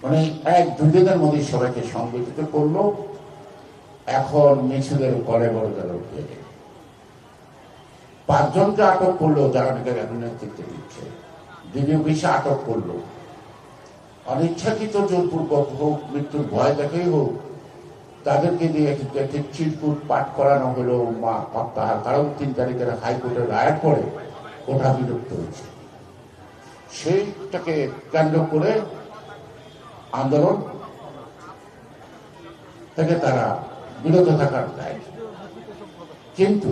মানে এক দুদিনের মধ্যে সবাইকে সংগঠিত করলো। এখন মিছিলের পরে বড় যারা উঠে পাঁচজনকে আটক করলো যারা নাকি এখন নেতৃত্ব দিচ্ছে। ডিবি অফিসে আটক করলো। অনিচ্ছাকৃত জোরপূর্বক হোক, মৃত্যুর ভয় দেখেই হোক, তাদেরকে দিয়ে একটি চিরকুট পাঠ করানো হলো তার কারণ 3 তারিখের হাইকোর্টের রায়ের পরে ওটা বিলুপ্ত হয়েছে। সেইটাকে কেন্দ্র করে আন্দোলন থেকে তারা বিরত থাকার দায়। কিন্তু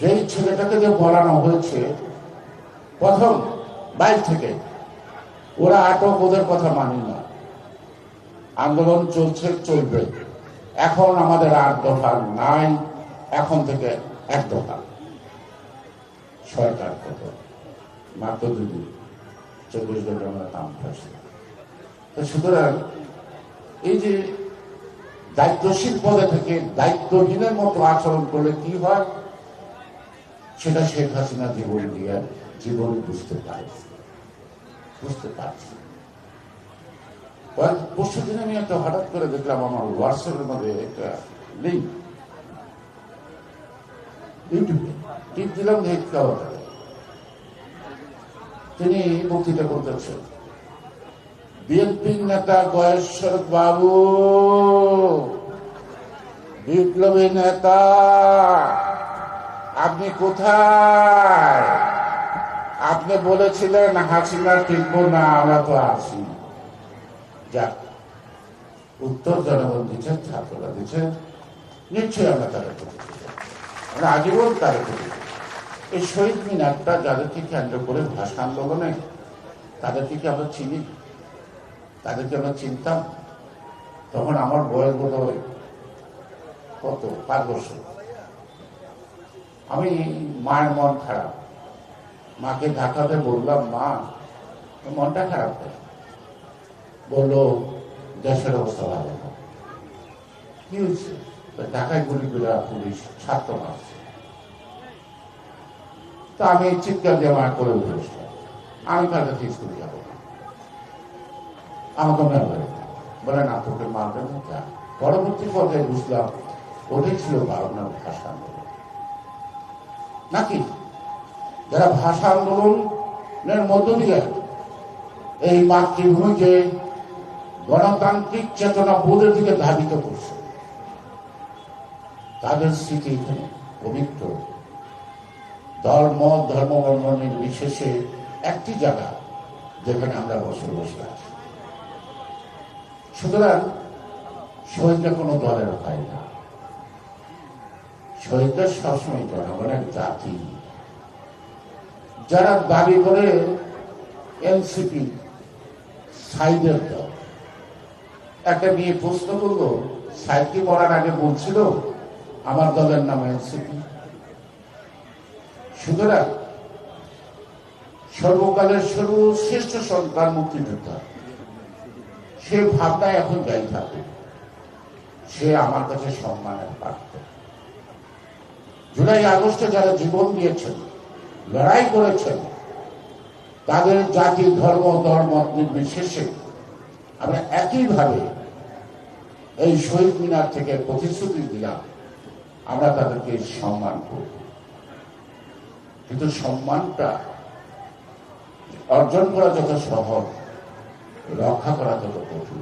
যেই ছেলেটাকে যে বলানো হয়েছে প্রথম বাইর থেকে, ওরা আটক, ওদের কথা মানি না। আন্দোলন চলছে, চলবে। এখন আমাদের 8 দফা নাই, এখন থেকে 1 দফা। সরকার কত মাত্র 2 দিন 24 ঘন্টার মধ্যে কাম করছে। সুতরাং এই যে দায়িত্বশীল পদে থেকে দায়িত্বহীনের মতো আচরণ করলে কি হয়, সেটা শেখ হাসিনা জীবন বুঝতে পারছি। পরশু দিন আমি একটা হঠাৎ করে দেখলাম আমার হোয়াটসঅ্যাপের মধ্যে একটা লিঙ্ক, ইউটিউবে টিপ দিলাম, তিনি বক্তৃতা করতেছেন। বিএনপির নেতা গয়েশ্বর বাবু, বিপ্লবী নেতা, আপনি কোথায়? আপনি বলেছিলেন হাসিনা টিকবো না, আমরা তো আছি। যাক, উত্তর জনগণ দিচ্ছে, ছাত্ররা দিচ্ছে, নিশ্চয়ই আমরা তাদের প্রতি, আমরা আজীবন তাদের প্রতি। এই শহীদ মিনারটা যাদেরকে কেন্দ্র করে ভাষা আন্দোলনে, তাদেরকে কি আমরা চিনি? তাদেরকে আমরা চিনতাম? তখন আমার বয়স বোধ হয় কত, 5 বছর। আমি মায়ের মন খারাপ, মাকে ঢাকাতে বললাম, মা মনটা খারাপ হয়। বললো দেশের অবস্থা ভালো না। কি হয়েছে? ঢাকায় গুলি করে পুলিশ ছাত্র মারছে। তা আমি চিৎকার দিয়ে মার করে উঠেছিলাম, আমি তার কাছে স্কুলে যাবো না, আমাকে মেয়ে বলে না, তোকে মারবে না। পরবর্তী পর্যায়ে বুঝলাম ওটাই ছিল ভাবনার ভাষা আন্দোলন নাকি, যারা ভাষা আন্দোলনের মধ্য দিয়ে এই মাতৃভূমিকে গণতান্ত্রিক চেতনা বোধের দিকে ধাবিত করছে, তাদের স্মৃতি এখানে পবিত্র। ধর্ম নির্বিশেষে একটি জায়গা যেখানে আমরা বসে আছি। সুতরাং শহীদরা কোনো দলের হয় না, শহীদরা সবসময় জনগণের জাতি। যারা দাবি করে এনসিপি সাইদের দল, একটা নিয়ে প্রশ্ন করলো, সাইদকে করার আগে বলছিল আমার দলের নাম এনসিপি। সুতরাং সর্বকালের সর্বশ্রেষ্ঠ সন্তান মুক্তিযোদ্ধা, সে ভাবনায় এখন যাই থাকে, সে আমার কাছে সম্মানের পাত্র। জুলাই আগস্টে যারা জীবন দিয়েছেন, লড়াই করেছেন, তাদের জাতি ধর্ম দলমত নির্বিশেষে আমরা একইভাবে এই শহীদ মিনার থেকে প্রতিশ্রুতি দিলাম, আমরা তাদেরকে সম্মান করব। কিন্তু সম্মানটা অর্জন করা যত সহজ, রক্ষা করা তত কঠিন।